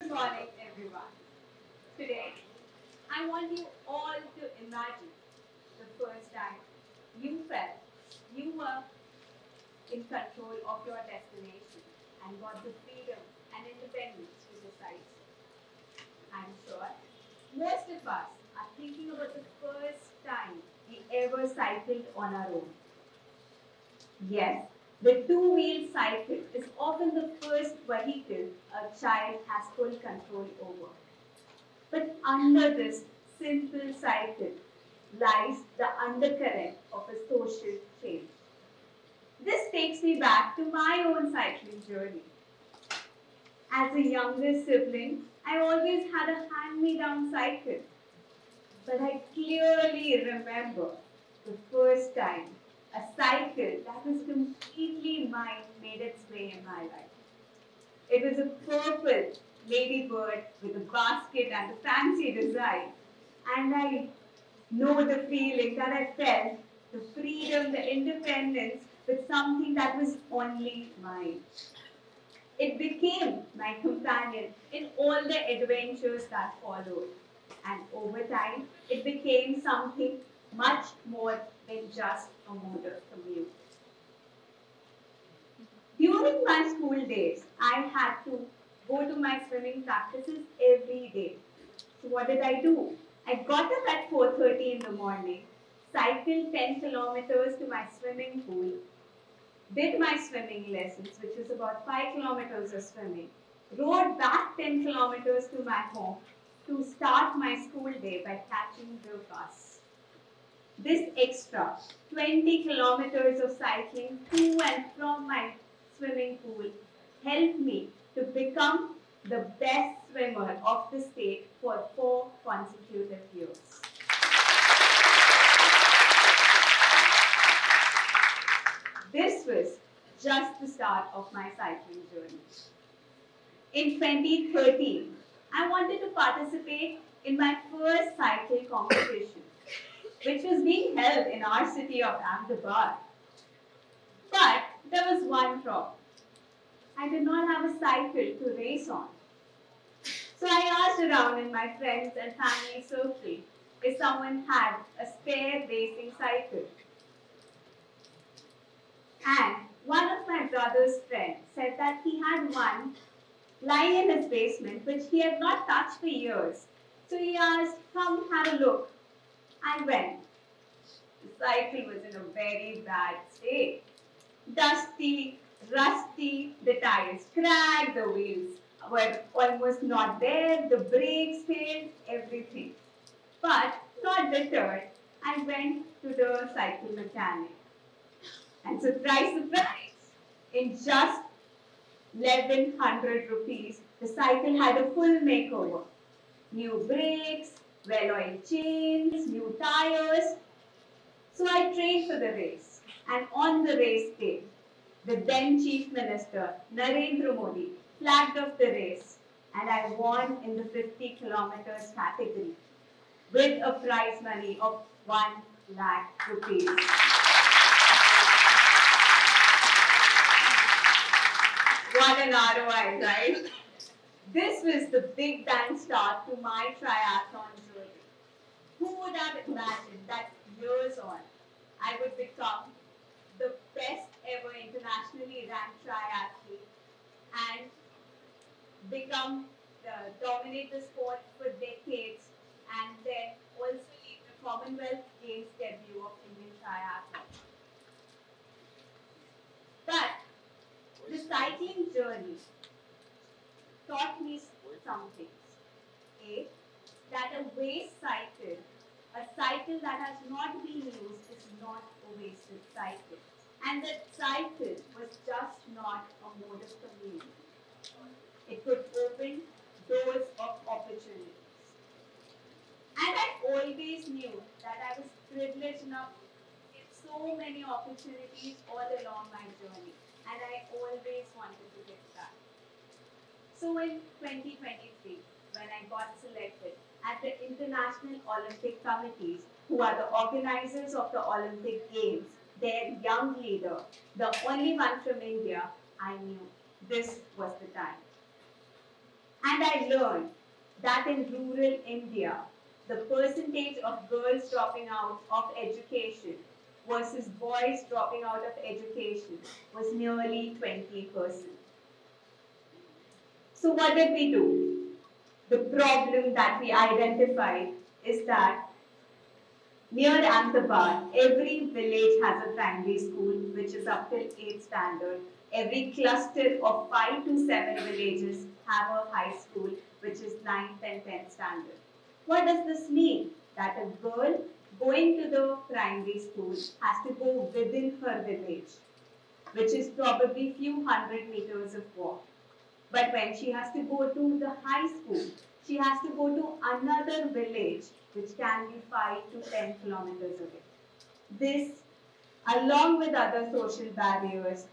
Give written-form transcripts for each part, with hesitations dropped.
Morning, everyone. Today, I want you all to imagine the first time you felt you were in control of your destination and got the freedom and independence to decide so. I'm sure most of us are thinking about the first time we ever cycled on our own. Yes, the two-wheel cycle is often the first vehicle a child has full control over. But under this simple cycle lies the undercurrent of a social change. This takes me back to my own cycling journey. As a younger sibling, I always had a hand me down cycle, but I clearly remember the first time a cycle that was completely mine made its way in my life. It was a purple ladybird with a basket and a fancy design. And I know the feeling that I felt, the freedom, the independence with something that was only mine. It became my companion in all the adventures that followed. And over time, it became something much more than just a motor commute. During my school days, I had to go to my swimming practices every day. So what did I do? I got up at 4:30 in the morning, cycled 10 kilometers to my swimming pool, did my swimming lessons, which was about 5 kilometers of swimming, rode back 10 kilometers to my home to start my school day by catching the bus. This extra 20 kilometers of cycling to and from my swimming pool helped me to become the best swimmer of the state for 4 consecutive years. This was just the start of my cycling journey. In 2013, I wanted to participate in my first cycle competition, which was being held in our city of Ahmedabad. But there was one problem. I did not have a cycle to race on. So I asked around in my friends and family circle if someone had a spare racing cycle. And one of my brother's friends said that he had one lying in his basement which he had not touched for years. So he asked, "Come have a look." I went. The cycle was in a very bad state. Dusty, rusty, the tires cracked, the wheels were almost not there, the brakes failed, everything. But not deterred, I went to the cycle mechanic. And surprise, surprise, in just 1100 rupees, the cycle had a full makeover. New brakes, well-oiled chains, new tires. So I trained for the race. And on the race day, the then Chief Minister, Narendra Modi, flagged off the race. And I won in the 50 kilometers category with a prize money of 1 lakh rupees. What an ROI, right? This was the big bang start to my triathlon journey. Who would have imagined that years on, I would become the best ever internationally ranked triathlete and become dominate the sport for decades and then also lead the Commonwealth Games debut of Indian triathlon. But the cycling journey taught me some things. A, that a waste cycle, a cycle that has not been used, is not a wasted cycle. And that cycle was just not a mode of commute. It could open doors of opportunities. And I always knew that I was privileged enough to get so many opportunities all along my journey. And I always wanted to get that. So in 2023, when I got selected at the International Olympic Committees, who are the organizers of the Olympic Games, their young leader, the only one from India, I knew this was the time. And I learned that in rural India, the percentage of girls dropping out of education versus boys dropping out of education was nearly 20%. So, what did we do? The problem that we identified is that near Ahmedabad, every village has a primary school which is up till 8th standard. Every cluster of 5 to 7 villages have a high school which is 9th and 10th standard. What does this mean? That a girl going to the primary school has to go within her village, which is probably few hundred meters of walk. But when she has to go to the high school, she has to go to another village which can be 5 to 10 kilometers away. This, along with other social barriers,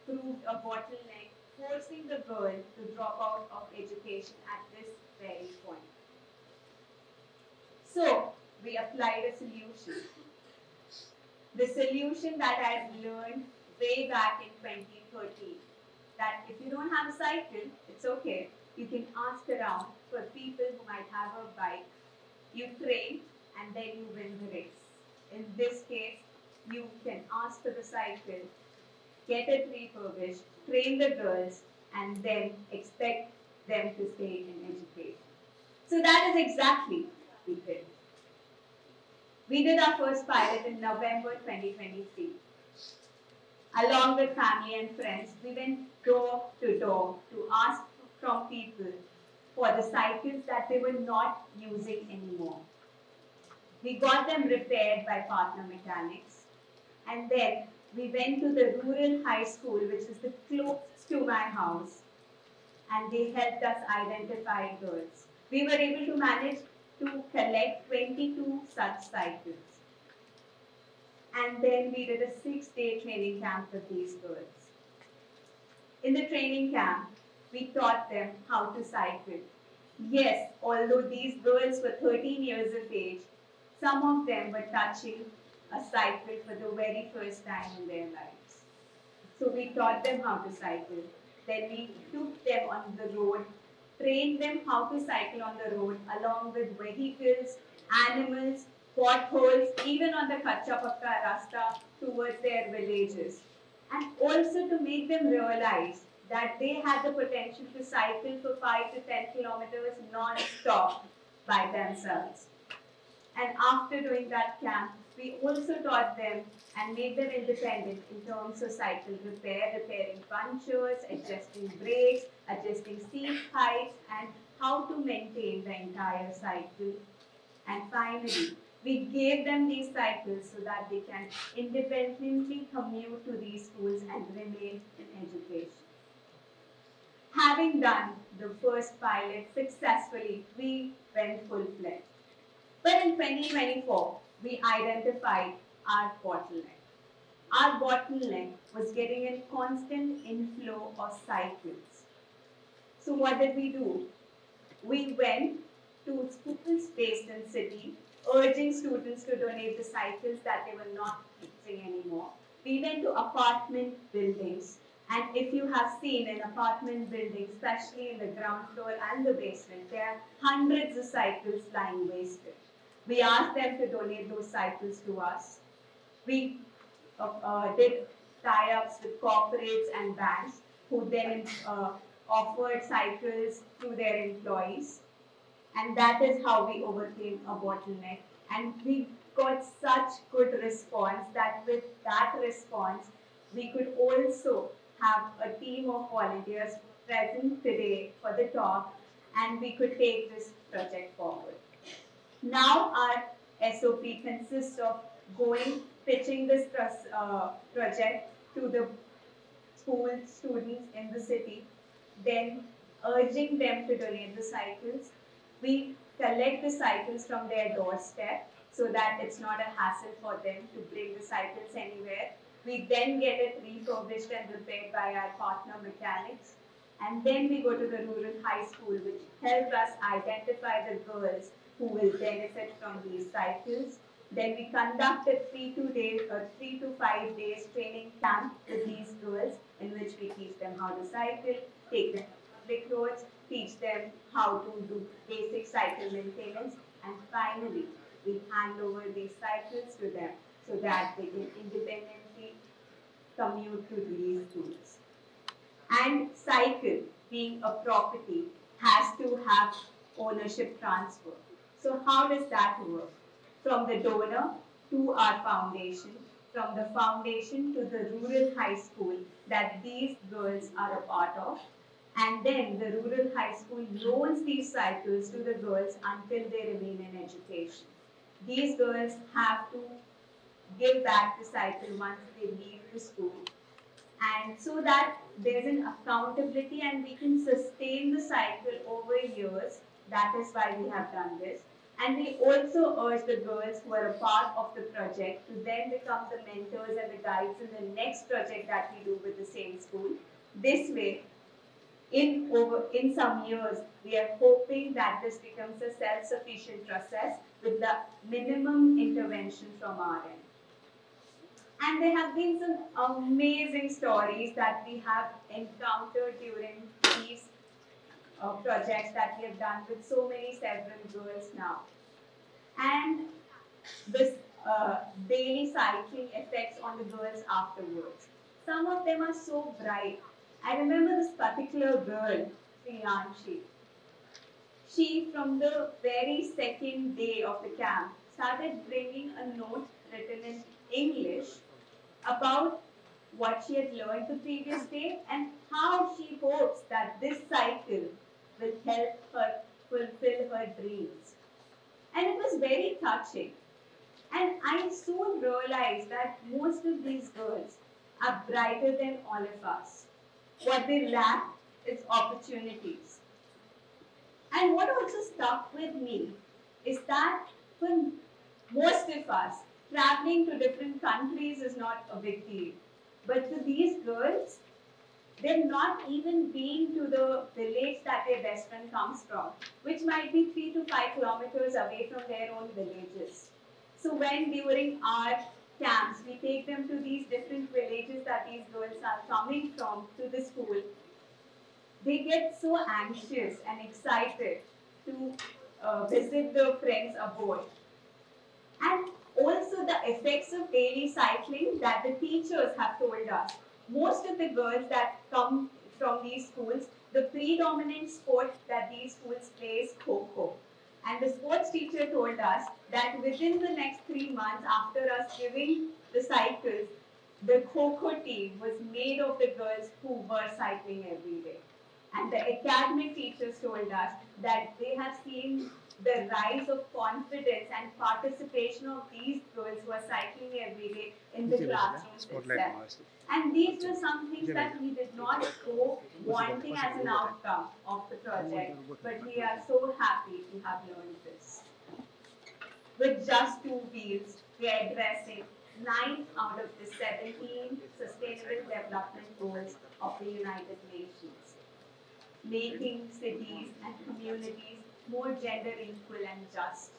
proved a bottleneck, forcing the girl to drop out of education at this very point. So, we applied a solution. The solution that I've learned way back in 2013, that if you don't have a cycle, it's okay. You can ask around for people who might have a bike. You train and then you win the race. In this case, you can ask for the cycle, get it refurbished, train the girls, and then expect them to stay in education. So that is exactly what we did. We did our first pilot in November 2023. Along with family and friends, we went door to door to ask from people for the cycles that they were not using anymore. We got them repaired by partner mechanics, and then we went to the rural high school, which is the closest to my house, and they helped us identify girls. We were able to manage to collect 22 such cycles. And then we did a 6-day training camp with these girls. In the training camp, we taught them how to cycle. Yes, although these girls were 13 years of age, some of them were touching a cycle for the very first time in their lives. So we taught them how to cycle. Then we took them on the road, trained them how to cycle on the road along with vehicles, animals, potholes, even on the Kacha Pakka Rasta towards their villages. And also to make them realize that they had the potential to cycle for 5 to 10 kilometers non-stop by themselves. And after doing that camp, we also taught them and made them independent in terms of cycle repair, repairing punctures, adjusting brakes, adjusting seat heights, and how to maintain the entire cycle. And finally, we gave them these cycles so that they can independently commute to these schools and remain in education. Having done the first pilot successfully, we went full-fledged. But in 2024, we identified our bottleneck. Our bottleneck was getting a constant inflow of cycles. So what did we do? We went to schools based in city, urging students to donate the cycles that they were not using anymore. We went to apartment buildings, and if you have seen in apartment buildings, especially in the ground floor and the basement, there are hundreds of cycles lying wasted. We asked them to donate those cycles to us. We did tie-ups with corporates and banks who then offered cycles to their employees. And that is how we overcame a bottleneck. And we got such good response that with that response, we could also have a team of volunteers present today for the talk, and we could take this project forward. Now our SOP consists of going, pitching this project to the school students in the city, then urging them to donate the cycles. We collect the cycles from their doorstep so that it's not a hassle for them to bring the cycles anywhere. We then get it refurbished and repaired by our partner mechanics. And then we go to the rural high school, which helps us identify the girls who will benefit from these cycles. Then we conduct a 3 to 5 days training camp with these girls in which we teach them how to cycle, take them to public roads, teach them how to do basic cycle maintenance, and finally, we hand over these cycles to them so that they can independently commute to these schools. And cycle, being a property, has to have ownership transfer. So how does that work? From the donor to our foundation, from the foundation to the rural high school that these girls are a part of, and then the rural high school loans these cycles to the girls until they remain in education. These girls have to give back the cycle once they leave the school, and so that there's an accountability and we can sustain the cycle over years. That is why we have done this. And we also urge the girls who are a part of the project to then become the mentors and the guides in the next project that we do with the same school. This way, in some years, we are hoping that this becomes a self-sufficient process with the minimum intervention from our end. And there have been some amazing stories that we have encountered during these projects that we have done with so many several girls now. And this daily cycling effects on the girls afterwards. Some of them are so bright. I remember this particular girl, Priyanshi. She, from the very second day of the camp, started bringing a note written in English about what she had learned the previous day and how she hopes that this cycle will help her fulfill her dreams. And it was very touching. And I soon realized that most of these girls are brighter than all of us. What they lack is opportunities. And what also stuck with me is that for most of us, traveling to different countries is not a big deal. But for these girls, they're not even been to the village that their best friend comes from, which might be 3 to 5 kilometers away from their own villages. So when during our camps, we take them to these different villages that these girls are coming from to the school, they get so anxious and excited to visit the friends abroad. And also the effects of daily cycling that the teachers have told us. Most of the girls that come from these schools, the predominant sport that these schools play is Kho-Kho. And the sports teacher told us that within the next 3 months after us giving the cycles, the Kho-Kho team was made of the girls who were cycling every day. And the academic teachers told us that they have seen the rise of confidence and participation of these girls who are cycling every day in the classrooms itself. And these were some things that we did not go wanting as an outcome of the project, but we are so happy to have learned this. With just 2 wheels, we are addressing 9 out of the 17 Sustainable Development Goals of the United Nations, making cities and communities more gender equal and just.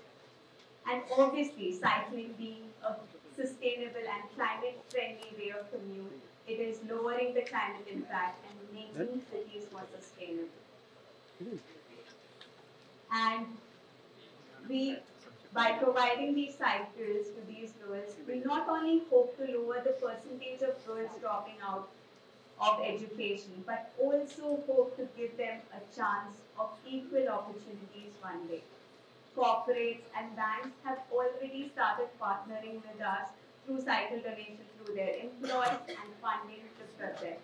And obviously, cycling being a sustainable and climate friendly way of commute, it is lowering the climate impact and making cities more sustainable. And we, by providing these cycles to these girls, we not only hope to lower the percentage of girls dropping out of education, but also hope to give them a chance of equal opportunities one day. Corporates and banks have already started partnering with us through cycle donation through their employees and funding the project.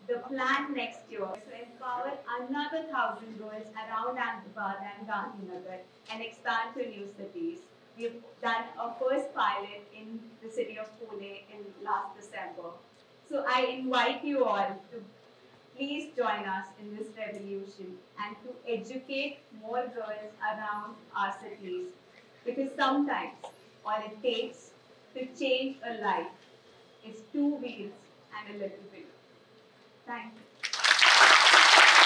The plan next year is to empower another 1,000 girls around Ahmedabad and Gandhinagar and expand to new cities. We've done our first pilot in the city of Pune in last December. So I invite you all to please join us in this revolution and to educate more girls around our cities, because sometimes all it takes to change a life is 2 wheels and a little bit. Thank you.